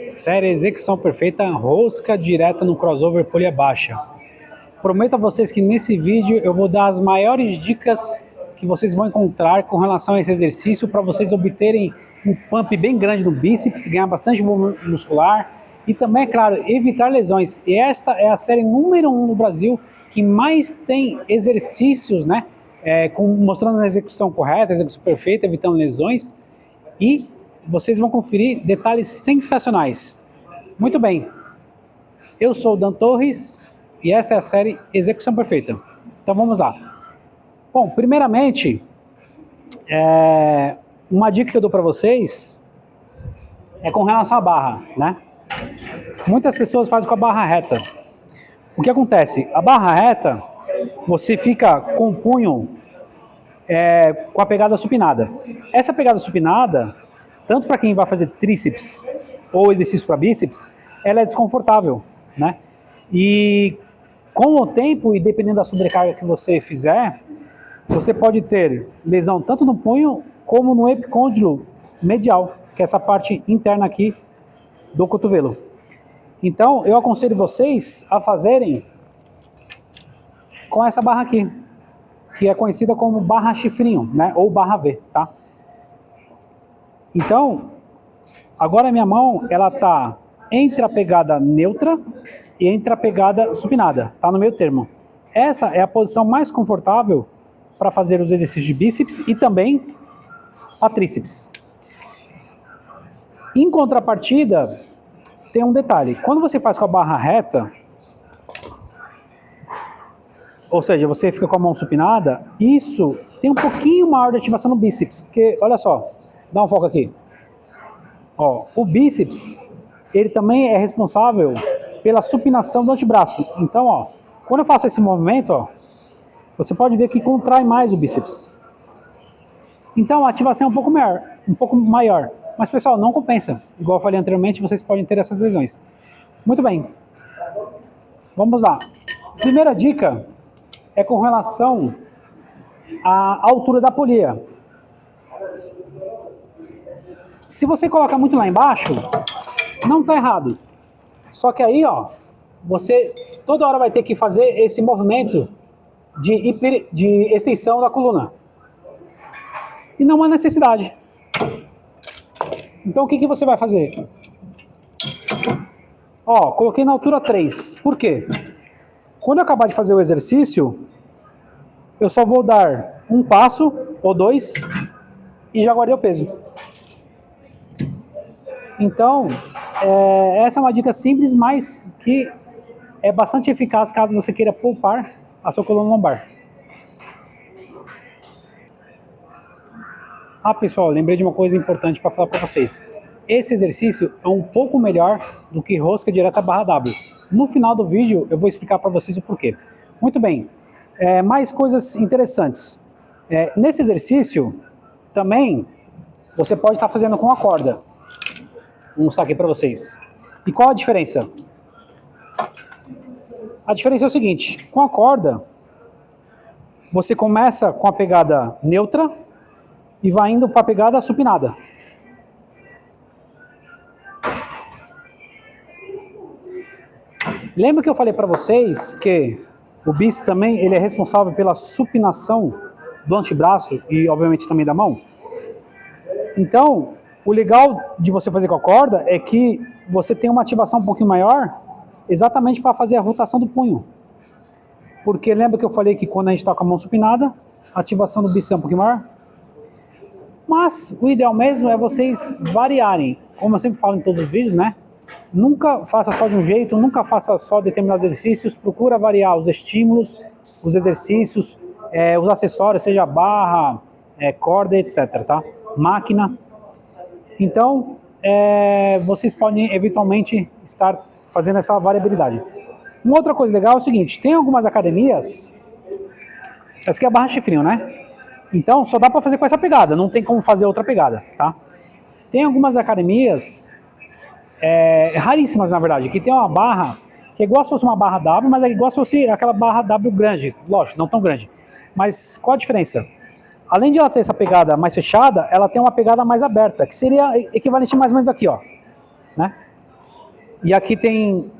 Série Execução Perfeita, rosca direta no crossover polia baixa. Prometo a vocês que nesse vídeo eu vou dar as maiores dicas que vocês vão encontrar com relação a esse exercício para vocês obterem um pump bem grande no bíceps, ganhar bastante volume muscular e também, é claro, evitar lesões. E esta é a série número 1 no Brasil que mais tem exercícios, né, mostrando a execução correta, a execução perfeita, evitando lesões, e vocês vão conferir detalhes sensacionais. Muito bem, eu sou o Dan Torres e esta é a série Execução Perfeita. Então vamos lá. Bom, primeiramente, uma dica que eu dou para vocês é com relação à barra, né? Muitas pessoas fazem com a barra reta. O que acontece? A barra reta, você fica com o punho com a pegada supinada. Essa pegada supinada, tanto para quem vai fazer tríceps ou exercício para bíceps, ela é desconfortável, né? E com o tempo e dependendo da sobrecarga que você fizer, você pode ter lesão tanto no punho como no epicôndilo medial, que é essa parte interna aqui do cotovelo. Então, eu aconselho vocês a fazerem com essa barra aqui, que é conhecida como barra chifrinho, né? Ou barra V, tá? Então, agora a minha mão, ela tá entre a pegada neutra e entre a pegada supinada, tá no meio termo. Essa é a posição mais confortável para fazer os exercícios de bíceps e também a tríceps. Em contrapartida, tem um detalhe. Quando você faz com a barra reta, ou seja, você fica com a mão supinada, isso tem um pouquinho maior de ativação no bíceps, porque, olha só, dá um foco aqui. Ó, o bíceps, ele também é responsável pela supinação do antebraço. Então, ó, quando eu faço esse movimento, ó, você pode ver que contrai mais o bíceps. Então, a ativação é um pouco maior. Mas, pessoal, não compensa. Igual eu falei anteriormente, vocês podem ter essas lesões. Muito bem. Vamos lá. Primeira dica é com relação à altura da polia. Se você coloca muito lá embaixo, não está errado. Só que aí, ó, você toda hora vai ter que fazer esse movimento de extensão da coluna. E não há necessidade. Então o que você vai fazer? Ó, coloquei na altura 3. Por quê? Quando eu acabar de fazer o exercício, eu só vou dar um passo ou dois e já guardei o peso. Então, essa é uma dica simples, mas que é bastante eficaz caso você queira poupar a sua coluna lombar. Ah, pessoal, lembrei de uma coisa importante para falar para vocês. Esse exercício é um pouco melhor do que rosca direta barra W. No final do vídeo eu vou explicar para vocês o porquê. Muito bem, mais coisas interessantes. Nesse exercício, também, você pode estar fazendo com a corda. Vou mostrar aqui para vocês. E qual a diferença? A diferença é o seguinte, com a corda, você começa com a pegada neutra e vai indo para a pegada supinada. Lembra que eu falei para vocês que o bíceps também ele é responsável pela supinação do antebraço e obviamente também da mão? Então, o legal de você fazer com a corda é que você tem uma ativação um pouquinho maior exatamente para fazer a rotação do punho. Porque lembra que eu falei que quando a gente está com a mão supinada, a ativação do bíceps é um pouquinho maior? Mas o ideal mesmo é vocês variarem. Como eu sempre falo em todos os vídeos, né? Nunca faça só de um jeito, nunca faça só determinados exercícios. Procura variar os estímulos, os exercícios, os acessórios, seja barra, corda, etc. Tá? Máquina. Então, vocês podem eventualmente estar fazendo essa variabilidade. Uma outra coisa legal é o seguinte, tem algumas academias, essa aqui é a barra chifrinho, né? Então, só dá para fazer com essa pegada, não tem como fazer outra pegada, tá? Tem algumas academias, raríssimas na verdade, que tem uma barra, que é igual se fosse uma barra W, mas é igual se fosse aquela barra W grande, lógico, não tão grande. Mas qual a diferença? Além de ela ter essa pegada mais fechada, ela tem uma pegada mais aberta, que seria equivalente mais ou menos aqui, ó, né? E aqui tem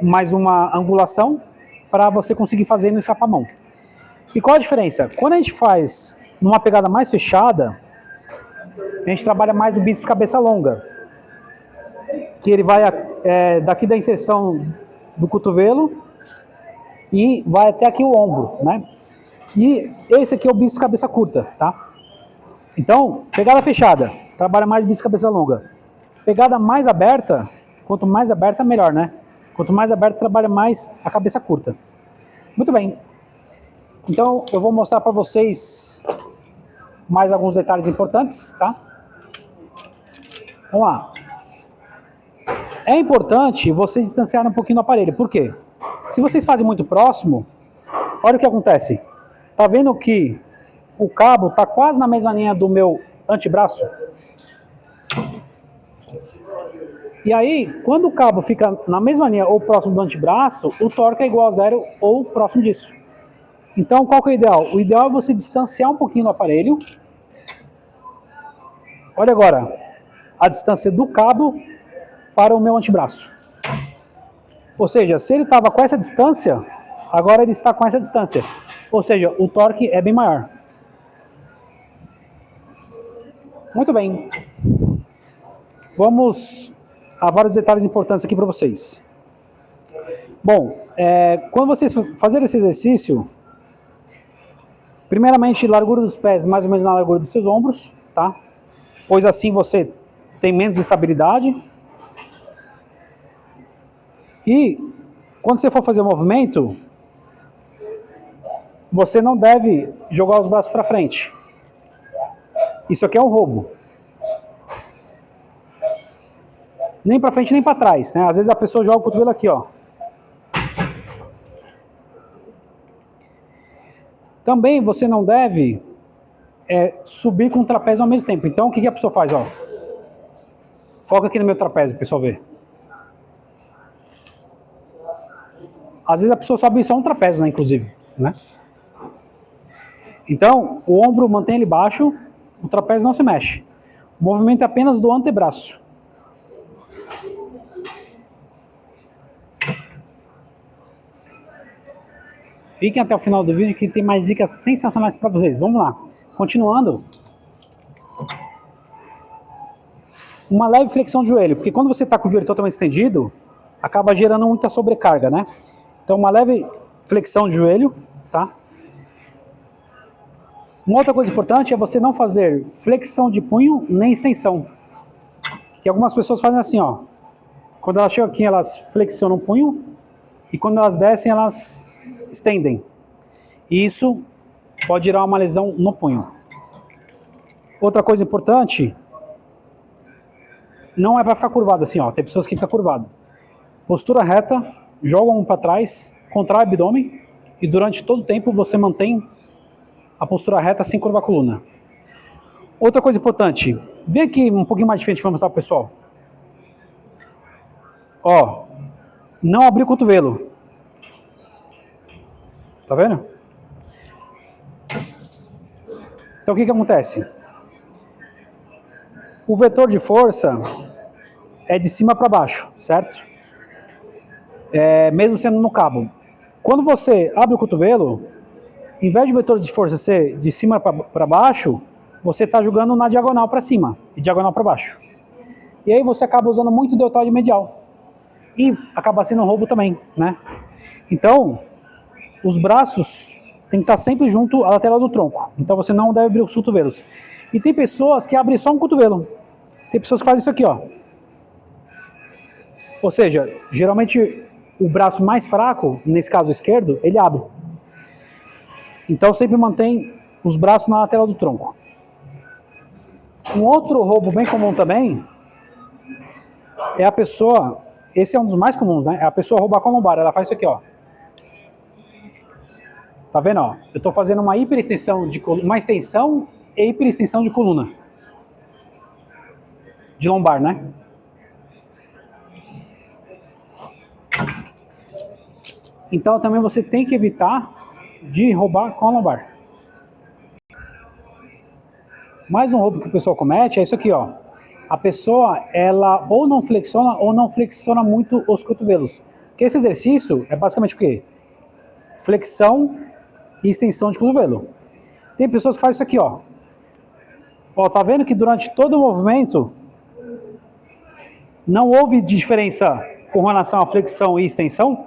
mais uma angulação para você conseguir fazer e não escapar a mão. E qual a diferença? Quando a gente faz numa pegada mais fechada, a gente trabalha mais o bíceps cabeça longa, que ele vai daqui da inserção do cotovelo e vai até aqui o ombro, né? E esse aqui é o bíceps cabeça curta, tá? Então, pegada fechada, trabalha mais bíceps cabeça longa. Pegada mais aberta, quanto mais aberta, melhor, né? Quanto mais aberta, trabalha mais a cabeça curta. Muito bem. Então, eu vou mostrar para vocês mais alguns detalhes importantes, tá? Vamos lá. É importante vocês distanciarem um pouquinho do aparelho. Por quê? Se vocês fazem muito próximo, olha o que acontece. Tá vendo que o cabo tá quase na mesma linha do meu antebraço? E aí, quando o cabo fica na mesma linha ou próximo do antebraço, o torque é igual a zero ou próximo disso. Então, qual que é o ideal? O ideal é você distanciar um pouquinho do aparelho. Olha agora, a distância do cabo para o meu antebraço. Ou seja, se ele estava com essa distância, agora ele está com essa distância. Ou seja, o torque é bem maior. Muito bem. Vamos a vários detalhes importantes aqui para vocês. Bom, quando vocês fazerem esse exercício, primeiramente, largura dos pés mais ou menos na largura dos seus ombros, tá? Pois assim você tem menos estabilidade. E quando você for fazer o movimento, você não deve jogar os braços para frente. Isso aqui é um roubo. Nem para frente nem para trás, né? Às vezes a pessoa joga o cotovelo aqui, ó. Também você não deve subir com o trapézio ao mesmo tempo. Então o que a pessoa faz, ó? Foca aqui no meu trapézio, pessoal ver. Às vezes a pessoa sobe só um trapézio, né, inclusive, né? Então, o ombro mantém ele baixo, o trapézio não se mexe. O movimento é apenas do antebraço. Fiquem até o final do vídeo que tem mais dicas sensacionais para vocês. Vamos lá. Continuando. Uma leve flexão de joelho, porque quando você está com o joelho totalmente estendido, acaba gerando muita sobrecarga, né? Então, uma leve flexão de joelho, tá? Uma outra coisa importante é você não fazer flexão de punho nem extensão. Que algumas pessoas fazem assim, ó. Quando elas chegam aqui, elas flexionam o punho e quando elas descem, elas estendem. E isso pode gerar uma lesão no punho. Outra coisa importante, não é para ficar curvado assim, ó. Tem pessoas que ficam curvado. Postura reta, joga um para trás, contrai o abdômen e durante todo o tempo você mantém a postura reta sem curvar a coluna. Outra coisa importante, vem aqui um pouquinho mais de frente para mostrar para o pessoal. Ó, não abrir o cotovelo. Tá vendo? Então o que acontece? O vetor de força é de cima para baixo, certo? Mesmo sendo no cabo. Quando você abre o cotovelo, em vez de vetor de força ser de cima para baixo, você está jogando na diagonal para cima e diagonal para baixo. E aí você acaba usando muito o deltoide medial. E acaba sendo um roubo também, né? Então, os braços tem que estar sempre junto à lateral do tronco. Então você não deve abrir os cotovelos. E tem pessoas que abrem só um cotovelo. Tem pessoas que fazem isso aqui, ó. Ou seja, geralmente o braço mais fraco, nesse caso esquerdo, ele abre. Então sempre mantém os braços na lateral do tronco. Um outro roubo bem comum também é a pessoa, esse é um dos mais comuns, né? É a pessoa roubar com a lombar. Ela faz isso aqui, ó. Tá vendo, ó? Eu tô fazendo uma hiperextensão de uma extensão e hiperextensão de coluna. De lombar, né? Então também você tem que evitar de roubar com a lombar. Mais um roubo que o pessoal comete é isso aqui, ó. a pessoa, ela ou não flexiona muito os cotovelos. Porque esse exercício é basicamente o quê? Flexão e extensão de cotovelo. Tem pessoas que fazem isso aqui, ó. Ó, tá vendo que durante todo o movimento não houve diferença com relação à flexão e extensão?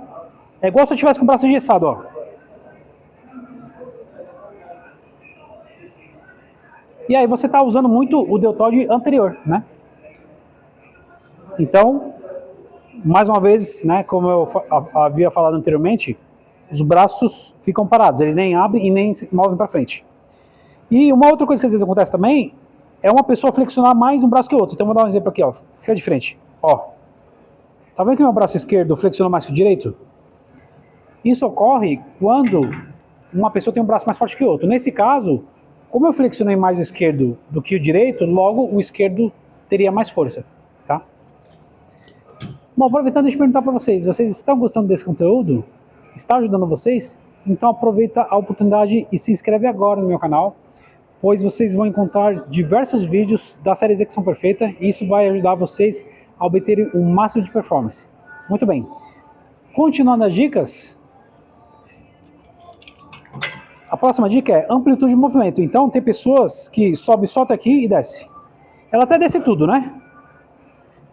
É igual se eu tivesse com o braço engessado, ó. E aí você está usando muito o deltoide anterior, né? Então, mais uma vez, né, como eu havia falado anteriormente, os braços ficam parados, eles nem abrem e nem se movem para frente. E uma outra coisa que às vezes acontece também é uma pessoa flexionar mais um braço que o outro. Então vou dar um exemplo aqui, ó. Fica de frente, ó. Tá vendo que meu braço esquerdo flexiona mais que o direito? Isso ocorre quando uma pessoa tem um braço mais forte que o outro. Nesse caso, como eu flexionei mais o esquerdo do que o direito, logo o esquerdo teria mais força, tá? Bom, aproveitando, deixa eu perguntar para vocês. Vocês estão gostando desse conteúdo? Está ajudando vocês? Então aproveita a oportunidade e se inscreve agora no meu canal, pois vocês vão encontrar diversos vídeos da série Execução Perfeita e isso vai ajudar vocês a obterem o máximo de performance. Muito bem. Continuando as dicas, a próxima dica é amplitude de movimento. Então tem pessoas que sobe só até aqui e desce. Ela até desce tudo, né?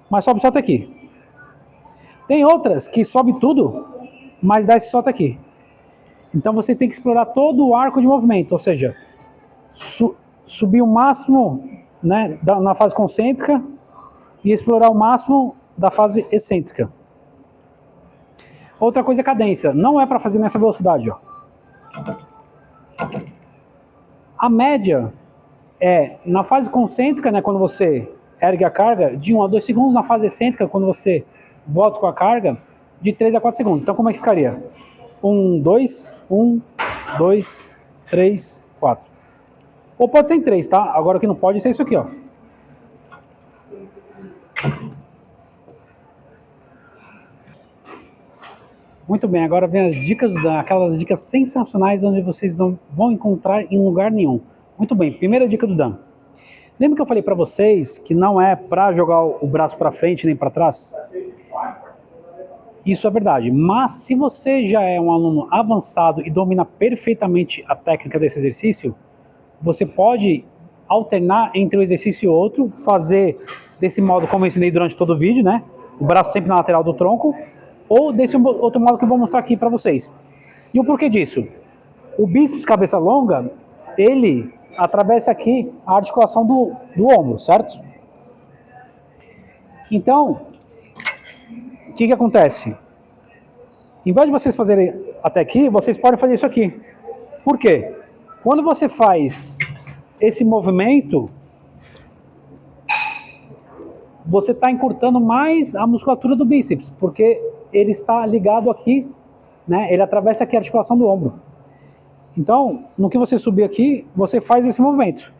Mas sobe só até aqui. Tem outras que sobe tudo, mas desce só até aqui. Então você tem que explorar todo o arco de movimento, ou seja, subir o máximo, né, na fase concêntrica e explorar o máximo da fase excêntrica. Outra coisa é cadência. Não é para fazer nessa velocidade, ó. A média é na fase concêntrica, né, quando você ergue a carga, de 1 a 2 segundos. Na fase excêntrica, quando você volta com a carga, de 3 a 4 segundos. Então como é que ficaria? 1, 2, 1, 2, 3, 4. Ou pode ser em 3, tá? Agora o que não pode ser isso aqui, ó. Muito bem, agora vem as dicas, aquelas dicas sensacionais onde vocês não vão encontrar em lugar nenhum. Muito bem, primeira dica do Dan. Lembra que eu falei para vocês que não é para jogar o braço para frente nem para trás? Isso é verdade, mas se você já é um aluno avançado e domina perfeitamente a técnica desse exercício, você pode alternar entre um exercício e outro, fazer desse modo como eu ensinei durante todo o vídeo, né? O braço sempre na lateral do tronco, ou desse outro modo que eu vou mostrar aqui para vocês. E o porquê disso? O bíceps cabeça longa, ele atravessa aqui a articulação do ombro, certo? Então, o que acontece? Em vez de vocês fazerem até aqui, vocês podem fazer isso aqui. Por quê? Quando você faz esse movimento, você está encurtando mais a musculatura do bíceps, porque ele está ligado aqui, né? Ele atravessa aqui a articulação do ombro. Então, no que você subir aqui, você faz esse movimento.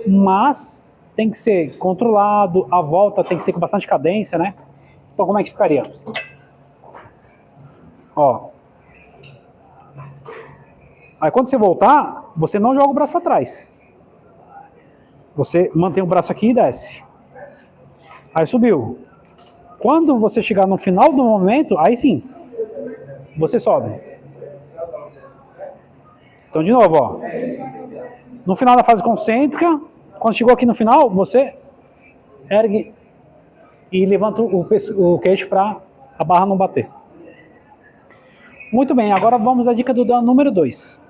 Mas tem que ser controlado, a volta tem que ser com bastante cadência, né? Então, como é que ficaria? Ó. Aí quando você voltar, você não joga o braço para trás. Você mantém o braço aqui e desce. Aí subiu. Quando você chegar no final do movimento, aí sim, você sobe. Então de novo, ó. No final da fase concêntrica, quando chegou aqui no final, você ergue e levanta o queixo para a barra não bater. Muito bem, agora vamos à dica do Dan número 2.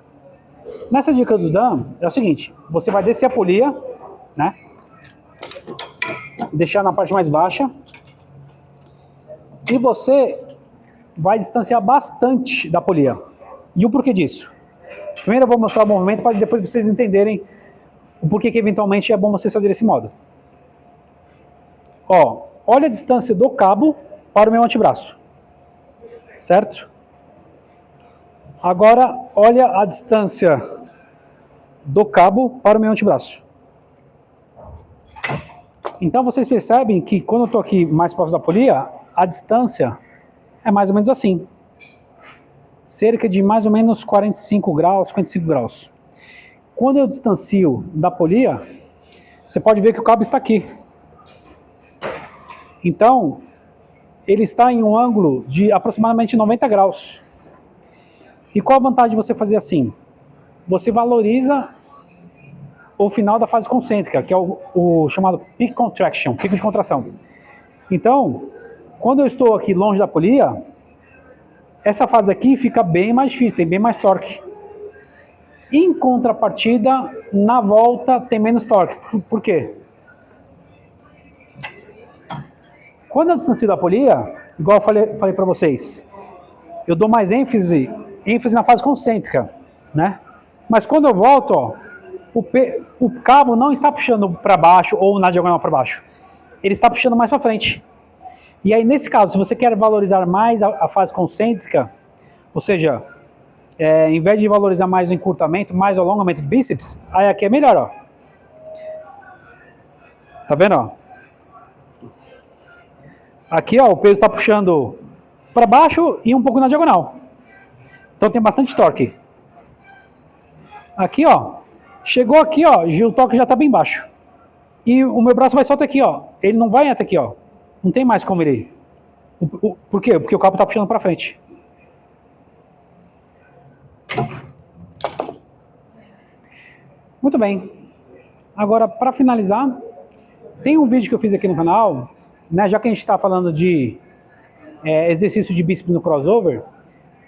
Nessa dica do Dan, é o seguinte, você vai descer a polia, né? Deixar na parte mais baixa. E você vai distanciar bastante da polia. E o porquê disso? Primeiro eu vou mostrar o movimento para depois vocês entenderem o porquê que eventualmente é bom vocês fazerem esse modo. Ó, olha a distância do cabo para o meu antebraço. Certo? Agora, olha a distância do cabo para o meu antebraço. Então vocês percebem que quando eu estou aqui mais próximo da polia, a distância é mais ou menos assim. Cerca de mais ou menos 45 graus, 55 graus. Quando eu distancio da polia, você pode ver que o cabo está aqui. Então, ele está em um ângulo de aproximadamente 90 graus. E qual a vantagem de você fazer assim? Você valoriza o final da fase concêntrica, que é o chamado peak contraction, pico de contração. Então, quando eu estou aqui longe da polia, essa fase aqui fica bem mais difícil, tem bem mais torque. Em contrapartida, na volta tem menos torque. Por quê? Quando eu distancio da polia, igual eu falei para vocês, eu dou mais ênfase na fase concêntrica, né? Mas quando eu volto, ó, o cabo não está puxando para baixo ou na diagonal para baixo. Ele está puxando mais para frente. E aí, nesse caso, se você quer valorizar mais a fase concêntrica, ou seja, em vez de valorizar mais o encurtamento, mais o alongamento do bíceps, aí aqui é melhor, ó. Tá vendo, ó? Aqui, ó, o peso está puxando para baixo e um pouco na diagonal. Então tem bastante torque. Aqui, ó, chegou aqui, ó, o torque já está bem baixo. E o meu braço vai só até aqui, ó. Ele não vai até aqui, ó. Não tem mais como ele ir. Por quê? Porque o cabo está puxando para frente. Muito bem. Agora, para finalizar, tem um vídeo que eu fiz aqui no canal, né, já que a gente está falando de exercício de bíceps no crossover,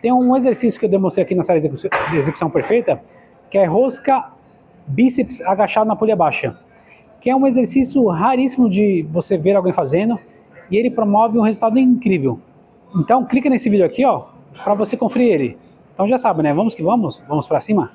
tem um exercício que eu demonstrei aqui na série de execução perfeita, que é rosca bíceps agachado na polia baixa, que é um exercício raríssimo de você ver alguém fazendo, e ele promove um resultado incrível. Então, clica nesse vídeo aqui, ó, para você conferir ele. Então já sabe, né? Vamos que vamos? Vamos para cima?